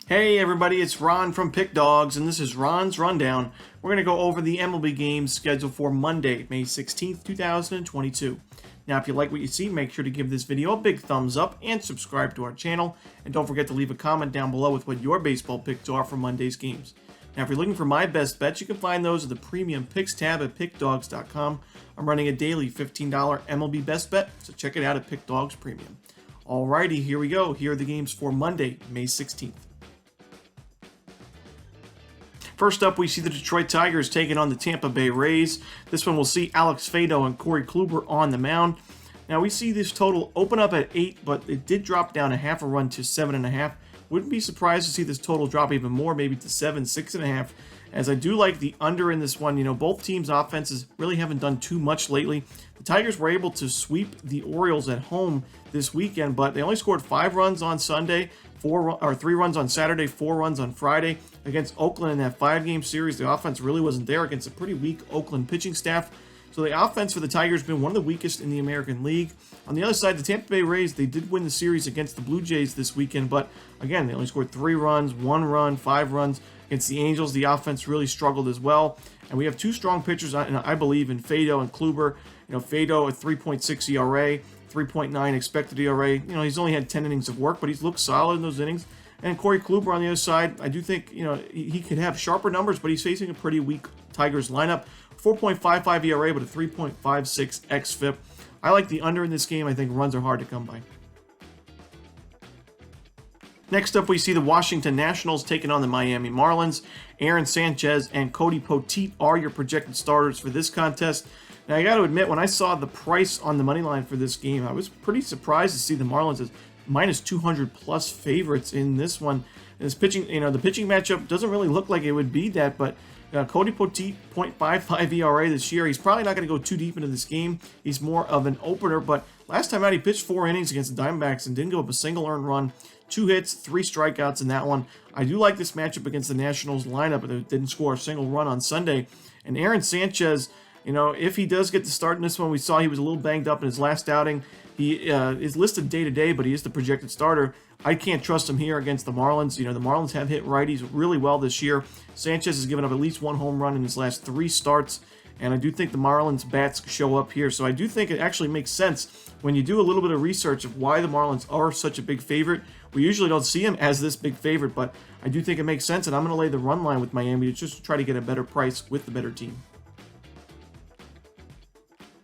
Hey everybody, it's Ron from Pick Dawgz, and this is Ron's Rundown. We're going to go over the MLB games scheduled for Monday, May 16th, 2022. Now, if you like what you see, make sure to give this video a big thumbs up and subscribe to our channel. And don't forget to leave a comment down below with what your baseball picks are for Monday's games. Now, if you're looking for my best bets, you can find those at the Premium Picks tab at Pickdawgz.com. I'm running a daily $15 MLB best bet, so check it out at Pick Dawgz Premium. Alrighty, here we go. Here are the games for Monday, May 16th. First up, we see the Detroit Tigers taking on the Tampa Bay Rays. This one will see Alex Faedo and Corey Kluber on the mound. Now, we see this total open up at 8, but it did drop down a half a run to 7.5. Wouldn't be surprised to see this total drop even more, maybe to 7, 6.5, as I do like the under in this one. You know, both teams' offenses really haven't done too much lately. The Tigers were able to sweep the Orioles at home this weekend, but they only scored 5 runs on Sunday, 3 runs on Saturday, 4 runs on Friday. Against Oakland in that 5-game series, the offense really wasn't there against a pretty weak Oakland pitching staff. So the offense for the Tigers has been one of the weakest in the American League. On the other side, the Tampa Bay Rays, they did win the series against the Blue Jays this weekend, but again, they only scored 3 runs, 1 run, 5 runs. Against the Angels, the offense really struggled as well. And we have 2 strong pitchers, I believe, in Faedo and Kluber. You know, Faedo at 3.6 ERA, 3.9 expected ERA. You know, he's only had 10 innings of work, but he's looked solid in those innings. And Corey Kluber on the other side, I do think, you know, he could have sharper numbers, but he's facing a pretty weak Tigers lineup. 4.55 ERA, but a 3.56 xFIP. I like the under in this game. I think runs are hard to come by. Next up, we see the Washington Nationals taking on the Miami Marlins. Aaron Sanchez and Cody Poteet are your projected starters for this contest. Now, I got to admit, when I saw the price on the money line for this game, I was pretty surprised to see the Marlins as minus 200 plus favorites in this one. And this pitching, you know, the pitching matchup doesn't really look like it would be that, but Cody Poteet, 0.55 ERA this year. He's probably not going to go too deep into this game. He's more of an opener, but last time out he pitched 4 innings against the Diamondbacks and didn't give up a single earned run. 2 hits, 3 strikeouts in that one. I do like this matchup against the Nationals lineup, but it didn't score a single run on Sunday. And Aaron Sanchez, you know, if he does get to start in this one, we saw he was a little banged up in his last outing. He is listed day-to-day, but he is the projected starter. I can't trust him here against the Marlins. You know, the Marlins have hit righties really well this year. Sanchez has given up at least 1 home run in his last 3 starts, and I do think the Marlins bats show up here. So I do think it actually makes sense when you do a little bit of research of why the Marlins are such a big favorite. We usually don't see him as this big favorite, but I do think it makes sense, and I'm going to lay the run line with Miami to just try to get a better price with the better team.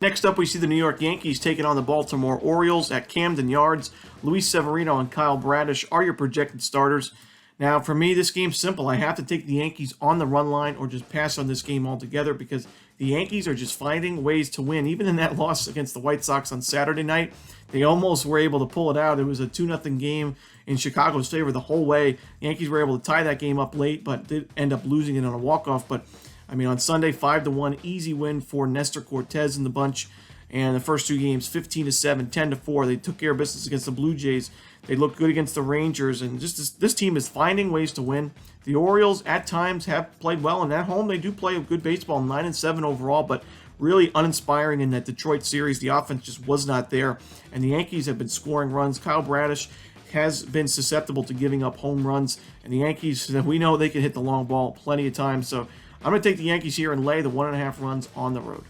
Next up, we see the New York Yankees taking on the Baltimore Orioles at Camden Yards. Luis Severino and Kyle Bradish are your projected starters. Now, for me, this game's simple. I have to take the Yankees on the run line or just pass on this game altogether because the Yankees are just finding ways to win. Even in that loss against the White Sox on Saturday night, they almost were able to pull it out. It was a 2-0 game in Chicago's favor the whole way. The Yankees were able to tie that game up late, but did end up losing it on a walk-off. But I mean, on Sunday, 5-1, easy win for Nestor Cortez and the bunch. And the first 2 games, 15-7, 10-4. They took care of business against the Blue Jays. They looked good against the Rangers. And just this team is finding ways to win. The Orioles, at times, have played well. And at home, they do play a good baseball, 9-7 overall. But really uninspiring in that Detroit series. The offense just was not there. And the Yankees have been scoring runs. Kyle Bradish has been susceptible to giving up home runs. And the Yankees, we know they can hit the long ball plenty of times. So I'm going to take the Yankees here and lay the 1.5 runs on the road.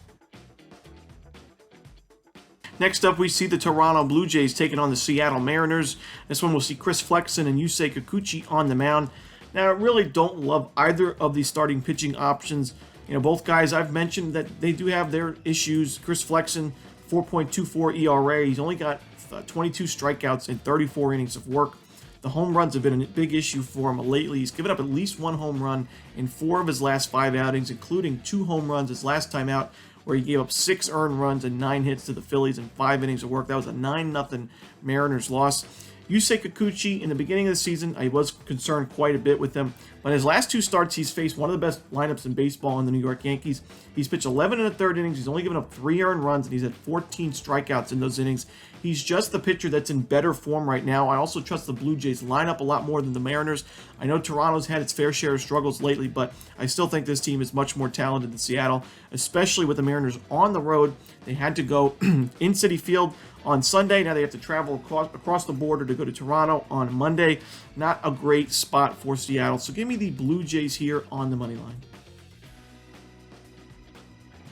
Next up, we see the Toronto Blue Jays taking on the Seattle Mariners. This one will see Chris Flexen and Yusei Kikuchi on the mound. Now, I really don't love either of these starting pitching options. You know, both guys, I've mentioned that they do have their issues. Chris Flexen, 4.24 ERA. He's only got 22 strikeouts in 34 innings of work. The home runs have been a big issue for him lately. He's given up at least 1 home run in 4 of his last 5 outings, including 2 home runs his last time out, where he gave up 6 earned runs and 9 hits to the Phillies in 5 innings of work. That was a 9-0 Mariners loss. Yusei Kikuchi, in the beginning of the season, I was concerned quite a bit with him. But his last 2 starts, he's faced one of the best lineups in baseball in the New York Yankees. He's pitched 11 1/3 innings. He's only given up 3 earned runs, and he's had 14 strikeouts in those innings. He's just the pitcher that's in better form right now. I also trust the Blue Jays lineup a lot more than the Mariners. I know Toronto's had its fair share of struggles lately, but I still think this team is much more talented than Seattle, especially with the Mariners on the road. They had to go in Citi Field on Sunday. Now they have to travel across the border to go to Toronto on Monday. Not a great spot for Seattle. So give me the Blue Jays here on the money line.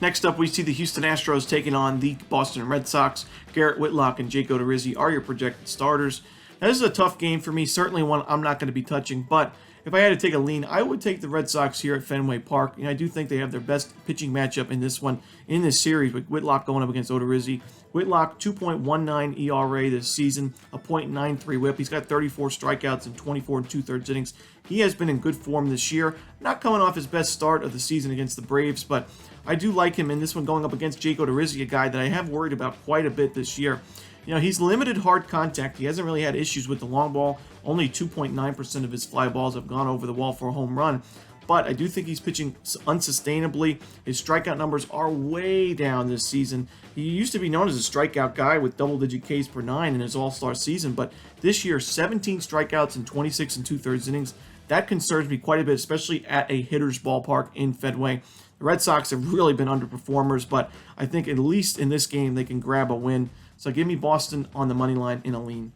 Next up, we see the Houston Astros taking on the Boston Red Sox. Garrett Whitlock and Jake Odorizzi are your projected starters. Now, this is a tough game for me, certainly one I'm not going to be touching, but if I had to take a lean, I would take the Red Sox here at Fenway Park. I do think they have their best pitching matchup in this one, in this series, with Whitlock going up against Odorizzi. Whitlock, 2.19 ERA this season, a .93 whip. He's got 34 strikeouts in 24 2/3 innings. He has been in good form this year. Not coming off his best start of the season against the Braves, but I do like him in this one going up against Jake Odorizzi, a guy that I have worried about quite a bit this year. He's limited hard contact. He hasn't really had issues with the long ball. Only 2.9% of his fly balls have gone over the wall for a home run. But I do think he's pitching unsustainably. His strikeout numbers are way down this season. He used to be known as a strikeout guy with double-digit Ks per nine in his all-star season. But this year, 17 strikeouts in 26 2/3 innings. That concerns me quite a bit, especially at a hitter's ballpark in Fenway. The Red Sox have really been underperformers, but I think at least in this game they can grab a win. So give me Boston on the money line in a lean.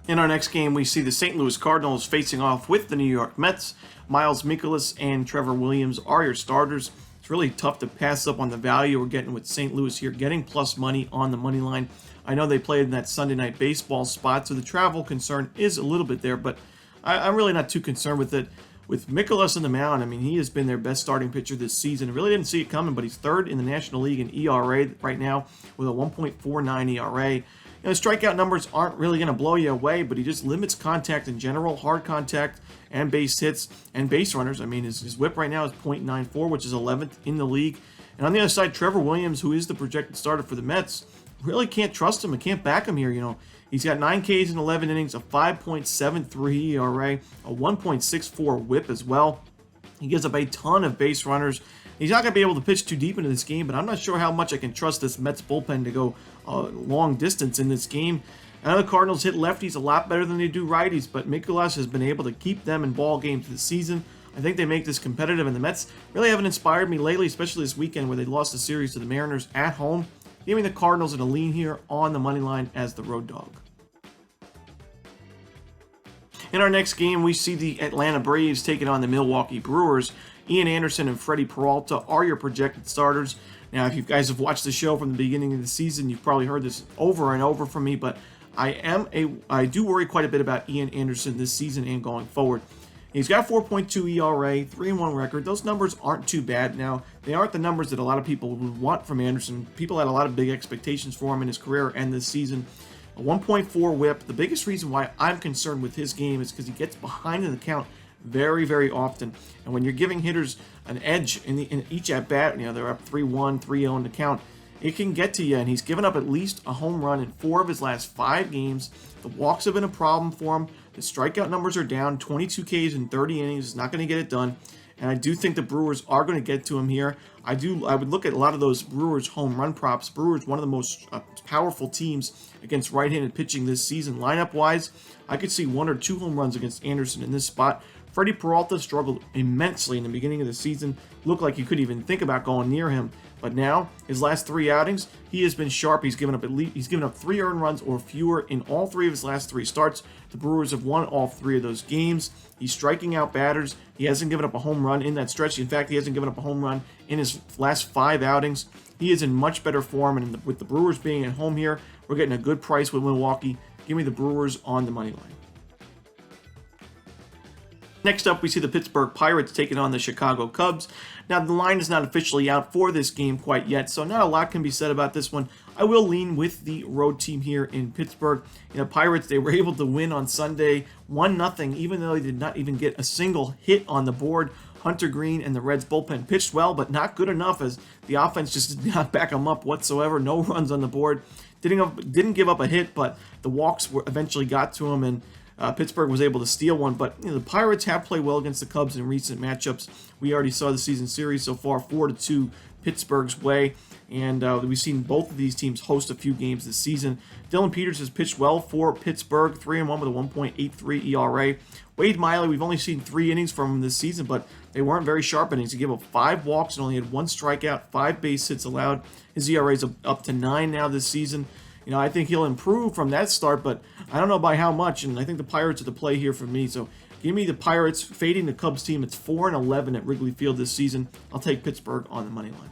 In our next game, we see the St. Louis Cardinals facing off with the New York Mets. Miles Mikolas and Trevor Williams are your starters. It's really tough to pass up on the value we're getting with St. Louis here, getting plus money on the money line. I know they played in that Sunday night baseball spot, so the travel concern is a little bit there, but I'm really not too concerned with it. With Mikolas on the mound, he has been their best starting pitcher this season. I really didn't see it coming, but he's third in the National League in ERA right now with a 1.49 ERA. Strikeout numbers aren't really going to blow you away, but he just limits contact in general, hard contact and base hits and base runners. His whip right now is .94, which is 11th in the league. And on the other side, Trevor Williams, who is the projected starter for the Mets, really can't trust him. I can't back him here. He's got 9 Ks in 11 innings, a 5.73 ERA, a 1.64 whip as well. He gives up a ton of base runners. He's not going to be able to pitch too deep into this game, but I'm not sure how much I can trust this Mets bullpen to go a long distance in this game. I know the Cardinals hit lefties a lot better than they do righties, but Mikolas has been able to keep them in ball games this season. I think they make this competitive, and the Mets really haven't inspired me lately, especially this weekend where they lost the series to the Mariners at home. Give me the Cardinals in a lean here on the money line as the road dog. In our next game, we see the Atlanta Braves taking on the Milwaukee Brewers. Ian Anderson and Freddie Peralta are your projected starters. Now, if you guys have watched the show from the beginning of the season, you've probably heard this over and over from me, but I do worry quite a bit about Ian Anderson this season and going forward. He's got 4.2 ERA, 3-1 record. Those numbers aren't too bad. Now, they aren't the numbers that a lot of people would want from Anderson. People had a lot of big expectations for him in his career and this season. A 1.4 whip. The biggest reason why I'm concerned with his game is because he gets behind in the count very, very often. And when you're giving hitters an edge in each at-bat, they're up 3-1, 3-0 in the count, it can get to you. And he's given up at least a home run in 4 of his last 5 games. The walks have been a problem for him. The strikeout numbers are down. 22 Ks in 30 innings is not going to get it done. And I do think the Brewers are going to get to him here. I would look at a lot of those Brewers home run props. Brewers, one of the most powerful teams against right-handed pitching this season. Lineup-wise, I could see 1 or 2 home runs against Anderson in this spot. Freddie Peralta struggled immensely in the beginning of the season. Looked like you couldn't even think about going near him. But now, his last 3 outings, he has been sharp. He's given up 3 earned runs or fewer in all 3 of his last 3 starts. The Brewers have won all 3 of those games. He's striking out batters. He hasn't given up a home run in that stretch. In fact, he hasn't given up a home run in his last 5 outings. He is in much better form, and with the Brewers being at home here, we're getting a good price with Milwaukee. Give me the Brewers on the money line. Next up, we see the Pittsburgh Pirates taking on the Chicago Cubs. Now, the line is not officially out for this game quite yet, so not a lot can be said about this one. I will lean with the road team here in Pittsburgh. Pirates, they were able to win on Sunday 1-0, even though they did not even get a single hit on the board. Hunter Green and the Reds bullpen pitched well, but not good enough, as the offense just did not back them up whatsoever. No runs on the board. Didn't give up a hit, but the walks eventually got to him, and Pittsburgh was able to steal one. But the Pirates have played well against the Cubs in recent matchups. We already saw the season series so far, 4-2 Pittsburgh's way. And we've seen both of these teams host a few games this season. Dylan Peters has pitched well for Pittsburgh, 3-1 with a 1.83 ERA. Wade Miley, we've only seen 3 innings from him this season, but they weren't very sharp innings. He gave up 5 walks and only had 1 strikeout, 5 base hits allowed. His ERA is up to 9 now this season. I think he'll improve from that start, but I don't know by how much, and I think the Pirates are the play here for me. So give me the Pirates fading the Cubs team. It's 4-11 at Wrigley Field this season. I'll take Pittsburgh on the money line.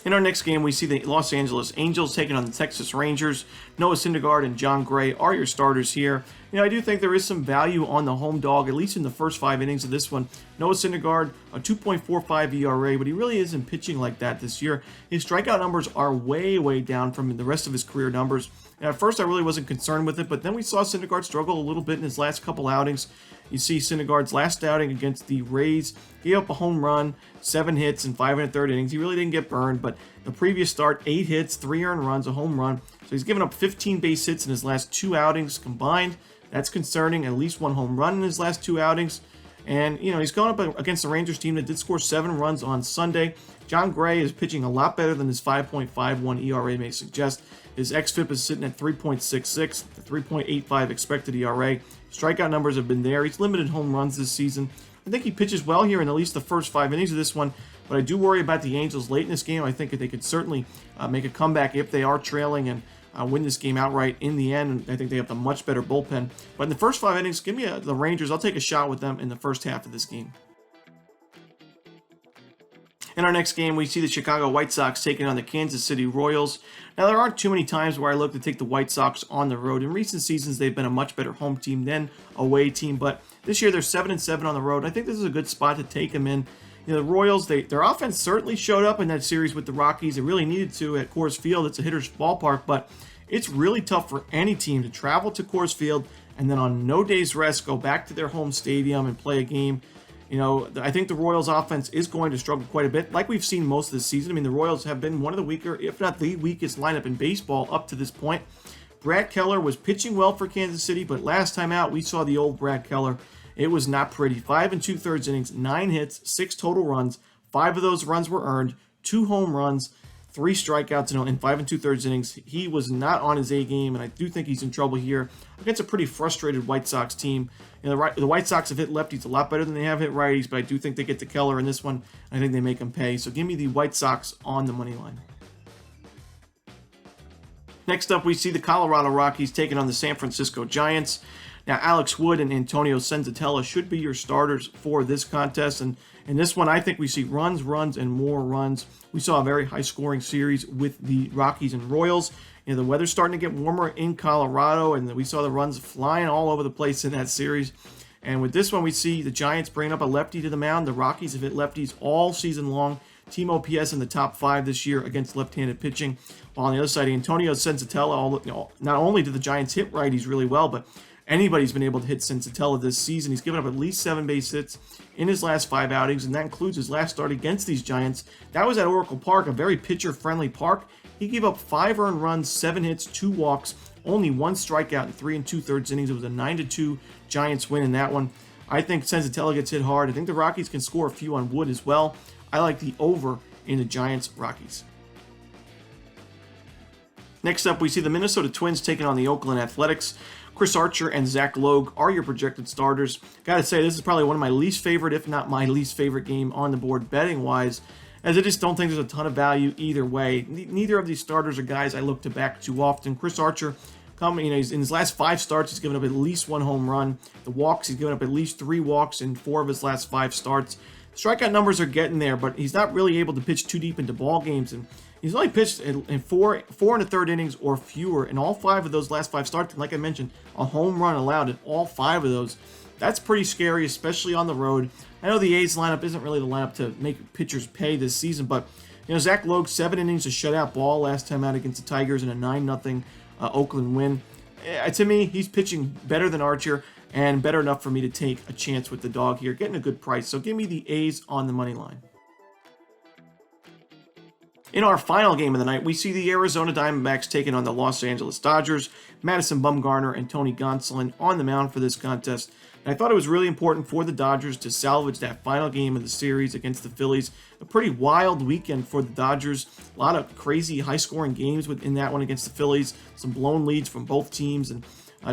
In our next game, we see the Los Angeles Angels taking on the Texas Rangers. Noah Syndergaard and John Gray are your starters here. I do think there is some value on the home dog, at least in the first 5 innings of this one. Noah Syndergaard, a 2.45 ERA, but he really isn't pitching like that this year. His strikeout numbers are way, way down from the rest of his career numbers. And at first, I really wasn't concerned with it, but then we saw Syndergaard struggle a little bit in his last couple outings. You see Syndergaard's last outing against the Rays, gave up a home run, 7 hits in 5 1/3 innings. He really didn't get burned, but the previous start, 8 hits, 3 earned runs, a home run. So he's given up 15 base hits in his last 2 outings combined. That's concerning. At least 1 home run in his last 2 outings. And, he's going up against the Rangers team that did score 7 runs on Sunday. John Gray is pitching a lot better than his 5.51 ERA may suggest. His xFIP is sitting at 3.66, the 3.85 expected ERA. Strikeout numbers have been there. He's limited home runs this season. I think he pitches well here in at least the first 5 innings of this one, but I do worry about the Angels late in this game. I think that they could certainly make a comeback if they are trailing and win this game outright in the end. I think they have a much better bullpen. But in the first 5 innings, give me the Rangers. I'll take a shot with them in the first half of this game. In our next game, we see the Chicago White Sox taking on the Kansas City Royals. Now, there aren't too many times where I look to take the White Sox on the road. In recent seasons, they've been a much better home team than away team, but this year they're 7-7 on the road. I think this is a good spot to take them in. The Royals, their offense certainly showed up in that series with the Rockies. It really needed to at Coors Field. It's a hitter's ballpark, but it's really tough for any team to travel to Coors Field and then on no day's rest go back to their home stadium and play a game. I think the Royals offense is going to struggle quite a bit, like we've seen most of the season. The Royals have been one of the weaker, if not the weakest lineup in baseball up to this point. Brad Keller was pitching well for Kansas City, but last time out, we saw the old Brad Keller. It was not pretty. 5 2/3 innings, 9 hits, 6 total runs. 5 of those runs were earned, 2 home runs, 3 strikeouts in 5 2/3 innings. He was not on his A game, and I do think he's in trouble here against a pretty frustrated White Sox team. The White Sox have hit lefties a lot better than they have hit righties, but I do think they get to Keller in this one. I think they make him pay. So give me the White Sox on the money line. Next up, we see the Colorado Rockies taking on the San Francisco Giants. Now, Alex Wood and Antonio Senzatella should be your starters for this contest. And in this one, I think we see runs, and more runs. We saw a very high-scoring series with the Rockies and Royals. The weather's starting to get warmer in Colorado, and we saw the runs flying all over the place in that series. And with this one, we see the Giants bringing up a lefty to the mound. The Rockies have hit lefties all season long. Team OPS in the top 5 this year against left-handed pitching. While on the other side, Antonio Senzatella, not only did the Giants hit righties really well, but anybody's been able to hit Senzatella this season. He's given up at least 7 base hits in his last 5 outings, and that includes his last start against these Giants. That was at Oracle Park, a very pitcher-friendly park. He gave up 5 earned runs, 7 hits, 2 walks, only 1 strikeout in 3 2/3 innings. It was a 9-2 Giants win in that one. I think Senzatella gets hit hard. I think the Rockies can score a few on Wood as well. I like the over in the Giants-Rockies. Next up, we see the Minnesota Twins taking on the Oakland Athletics. Chris Archer and Zach Logue are your projected starters. Gotta say, this is probably one of my least favorite, if not my least favorite game on the board betting-wise, as I just don't think there's a ton of value either way. Neither of these starters are guys I look to back too often. Chris Archer, he's in his last 5 starts, he's given up at least 1 home run. The walks, he's given up at least 3 walks in 4 of his last 5 starts. Strikeout numbers are getting there, but he's not really able to pitch too deep into ball games, and he's only pitched in 4 1/3 innings or fewer in all 5 of those last 5 starts. And like I mentioned, a home run allowed in all 5 of those. That's pretty scary, especially on the road. I know the A's lineup isn't really the lineup to make pitchers pay this season, but Zach Logue, 7 innings of shutout ball last time out against the Tigers in a 9-0 Oakland win. To me, he's pitching better than Archer and better enough for me to take a chance with the dog here, getting a good price. So give me the A's on the money line. In our final game of the night, we see the Arizona Diamondbacks taking on the Los Angeles Dodgers. Madison Bumgarner and Tony Gonsolin on the mound for this contest. And I thought it was really important for the Dodgers to salvage that final game of the series against the Phillies. A pretty wild weekend for the Dodgers. A lot of crazy high-scoring games within that one against the Phillies. Some blown leads from both teams, and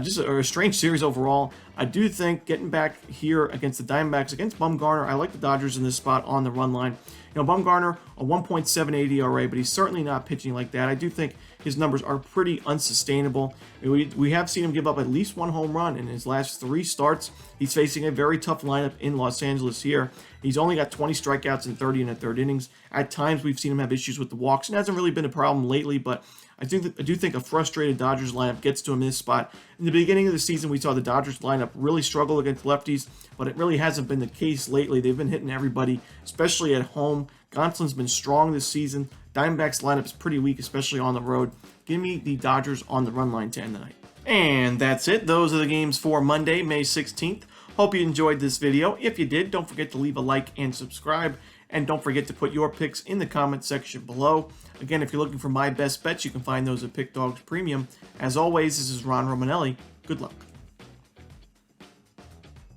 just a strange series overall. I do think getting back here against the Diamondbacks, against Bumgarner, I like the Dodgers in this spot on the run line. You know, Bumgarner, a 1.78 ERA, but he's certainly not pitching like that. I do think his numbers are pretty unsustainable. We have seen him give up at least 1 home run in his last 3 starts. He's facing a very tough lineup in Los Angeles here. He's only got 20 strikeouts in 30 1/3 innings. At times, we've seen him have issues with the walks, and it hasn't really been a problem lately, but I do think a frustrated Dodgers lineup gets to him in this spot. In the beginning of the season, we saw the Dodgers lineup really struggle against lefties, but it really hasn't been the case lately. They've been hitting everybody, especially at home. Gonsolin's been strong this season. Diamondbacks lineup is pretty weak, especially on the road. Give me the Dodgers on the run line to end the night. And that's it. Those are the games for Monday, May 16th. Hope you enjoyed this video. If you did, don't forget to leave a like and subscribe. And don't forget to put your picks in the comment section below. Again, if you're looking for my best bets, you can find those at Pickdawgz Premium. As always, this is Ron Romanelli. Good luck.